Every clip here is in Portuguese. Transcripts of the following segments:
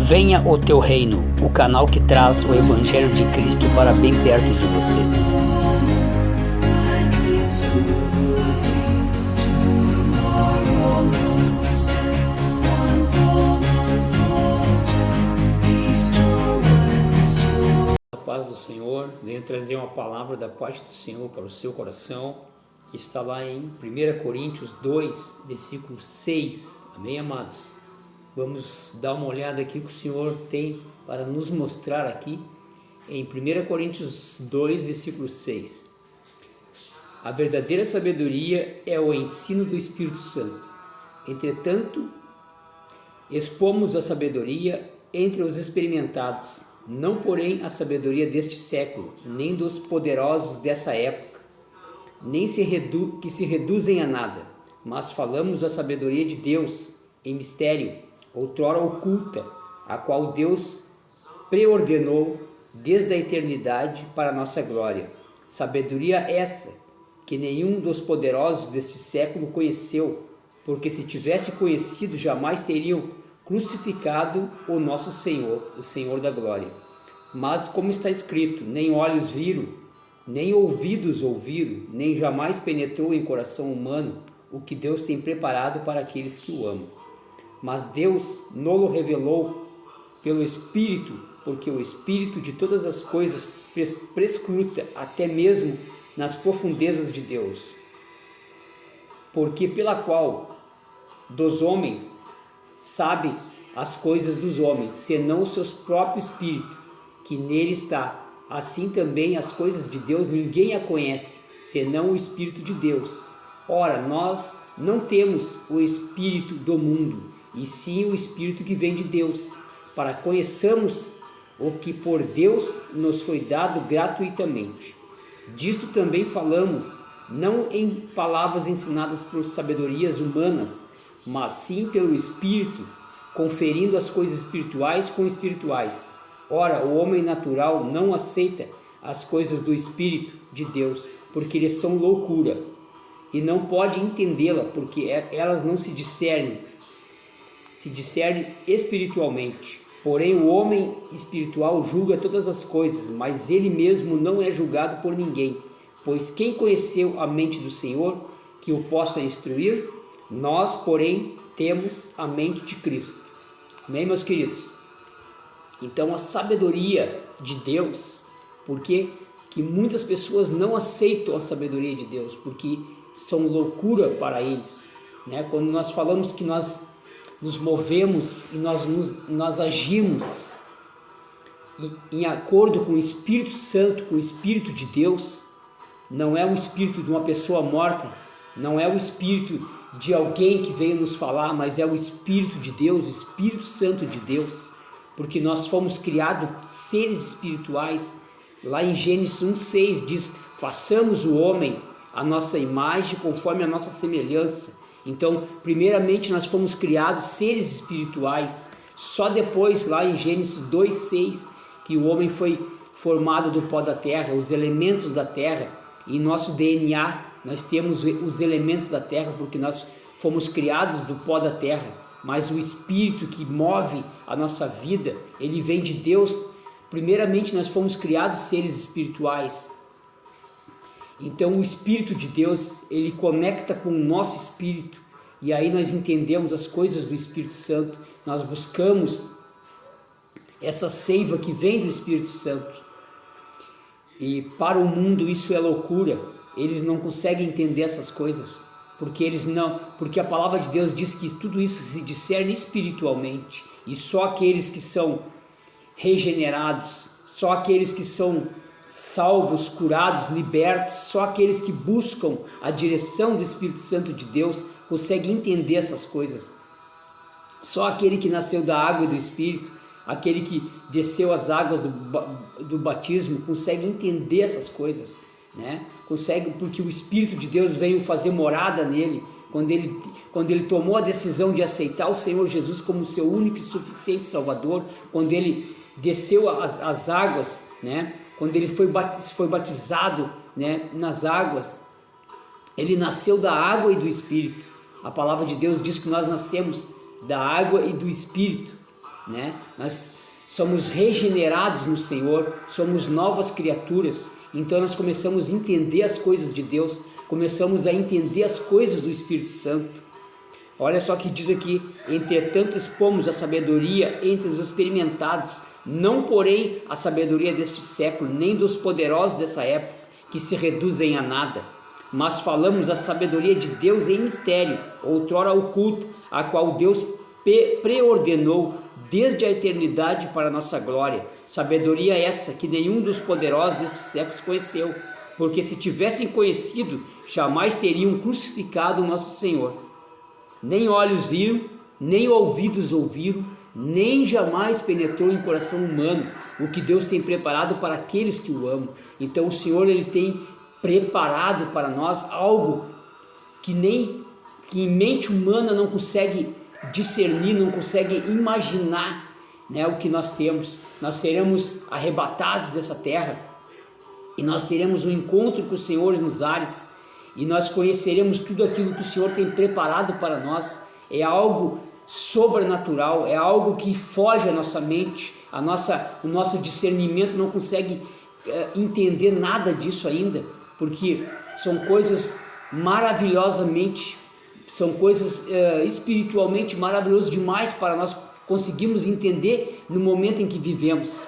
Venha o Teu Reino, o canal que traz o Evangelho de Cristo para bem perto de você. A paz do Senhor, venho trazer uma palavra da parte do Senhor para o seu coração, que está lá em 1 Coríntios 2, versículo 6. Amém, amados? Vamos dar uma olhada aqui que o Senhor tem para nos mostrar aqui em 1 Coríntios 2, versículo 6. A verdadeira sabedoria é o ensino do Espírito Santo. Entretanto, expomos a sabedoria entre os experimentados, não porém a sabedoria deste século, nem dos poderosos dessa época, nem que se reduzem a nada, mas falamos a sabedoria de Deus em mistério, outrora oculta, a qual Deus preordenou desde a eternidade para a nossa glória. Sabedoria essa que nenhum dos poderosos deste século conheceu, porque se tivesse conhecido, jamais teriam crucificado o nosso Senhor, o Senhor da glória. Mas como está escrito, nem olhos viram, nem ouvidos ouviram, nem jamais penetrou em coração humano o que Deus tem preparado para aqueles que o amam. Mas Deus nos revelou pelo Espírito, porque o Espírito de todas as coisas prescruta até mesmo nas profundezas de Deus. Porque pela qual dos homens sabe as coisas dos homens, senão o seu próprio Espírito, que nele está. Assim também as coisas de Deus ninguém a conhece, senão o Espírito de Deus. Ora, nós não temos o Espírito do mundo, e sim o Espírito que vem de Deus, para conheçamos o que por Deus nos foi dado gratuitamente. Disto também falamos, não em palavras ensinadas por sabedorias humanas, mas sim pelo Espírito, conferindo as coisas espirituais com espirituais. Ora, o homem natural não aceita as coisas do Espírito de Deus, porque eles são loucura, e não pode entendê-la, porque elas não se discernem espiritualmente. Porém, o homem espiritual julga todas as coisas, mas ele mesmo não é julgado por ninguém. Pois quem conheceu a mente do Senhor, que o possa instruir? Nós, porém, temos a mente de Cristo. Amém, meus queridos? Então, a sabedoria de Deus, porque que muitas pessoas não aceitam a sabedoria de Deus, porque são loucura para eles, né? Quando nós falamos que nós nos movemos e nós agimos em acordo com o Espírito Santo, com o Espírito de Deus, não é o espírito de uma pessoa morta, não é o espírito de alguém que veio nos falar, mas é o Espírito de Deus, o Espírito Santo de Deus, porque nós fomos criados seres espirituais. Lá em Gênesis 1:6 diz: façamos o homem a nossa imagem conforme a nossa semelhança. Então, primeiramente nós fomos criados seres espirituais, só depois lá em Gênesis 2:6 que o homem foi formado do pó da terra, os elementos da terra. Em nosso DNA nós temos os elementos da terra, porque nós fomos criados do pó da terra, mas o Espírito que move a nossa vida, ele vem de Deus. Primeiramente nós fomos criados seres espirituais. Então o Espírito de Deus, ele conecta com o nosso espírito, e aí nós entendemos as coisas do Espírito Santo, nós buscamos essa seiva que vem do Espírito Santo. E para o mundo isso é loucura, eles não conseguem entender essas coisas, porque a palavra de Deus diz que tudo isso se discerne espiritualmente, e só aqueles que são regenerados, só aqueles que são salvos, curados, libertos, só aqueles que buscam a direção do Espírito Santo de Deus conseguem entender essas coisas. Só aquele que nasceu da água e do Espírito, aquele que desceu as águas do batismo, consegue entender essas coisas, né? Consegue, porque o Espírito de Deus veio fazer morada nele, quando ele tomou a decisão de aceitar o Senhor Jesus como seu único e suficiente Salvador, quando ele desceu as águas, né? Quando ele foi batizado, né, nas águas, ele nasceu da água e do Espírito. A palavra de Deus diz que nós nascemos da água e do Espírito. né? Nós somos regenerados no Senhor, somos novas criaturas, então nós começamos a entender as coisas de Deus, começamos a entender as coisas do Espírito Santo. Olha só que diz aqui: entretanto expomos a sabedoria entre os experimentados, não porém a sabedoria deste século, nem dos poderosos dessa época, que se reduzem a nada, mas falamos a sabedoria de Deus em mistério, outrora oculta, a qual Deus preordenou desde a eternidade para a nossa glória. Sabedoria essa que nenhum dos poderosos destes séculos conheceu, porque se tivessem conhecido, jamais teriam crucificado o nosso Senhor. Nem olhos viram, nem ouvidos ouviram, nem jamais penetrou em coração humano o que Deus tem preparado para aqueles que o amam. Então o Senhor, ele tem preparado para nós algo que em mente humana não consegue discernir, não consegue imaginar, né, o que nós temos. Nós seremos arrebatados dessa terra e nós teremos um encontro com o Senhor nos ares e nós conheceremos tudo aquilo que o Senhor tem preparado para nós. É algo sobrenatural, é algo que foge à nossa mente, o nosso discernimento não consegue entender nada disso ainda, porque são coisas maravilhosamente, são coisas espiritualmente maravilhosas demais para nós conseguirmos entender no momento em que vivemos.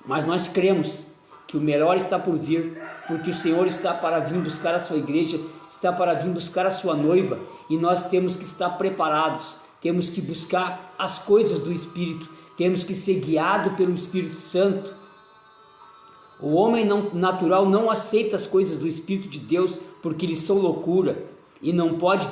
Mas nós cremos que o melhor está por vir, porque o Senhor está para vir buscar a sua igreja, está para vir buscar a sua noiva, e nós temos que estar preparados, temos que buscar as coisas do Espírito, temos que ser guiados pelo Espírito Santo. O homem natural não aceita as coisas do Espírito de Deus porque eles são loucura e não pode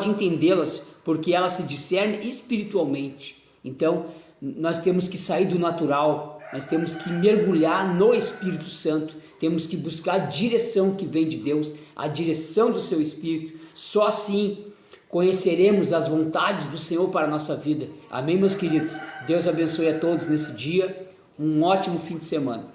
entendê-las porque elas se discernem espiritualmente. Então nós temos que sair do natural, nós temos que mergulhar no Espírito Santo, temos que buscar a direção que vem de Deus, a direção do seu Espírito. Só assim conheceremos as vontades do Senhor para a nossa vida. Amém, meus queridos? Deus abençoe a todos nesse dia, um ótimo fim de semana.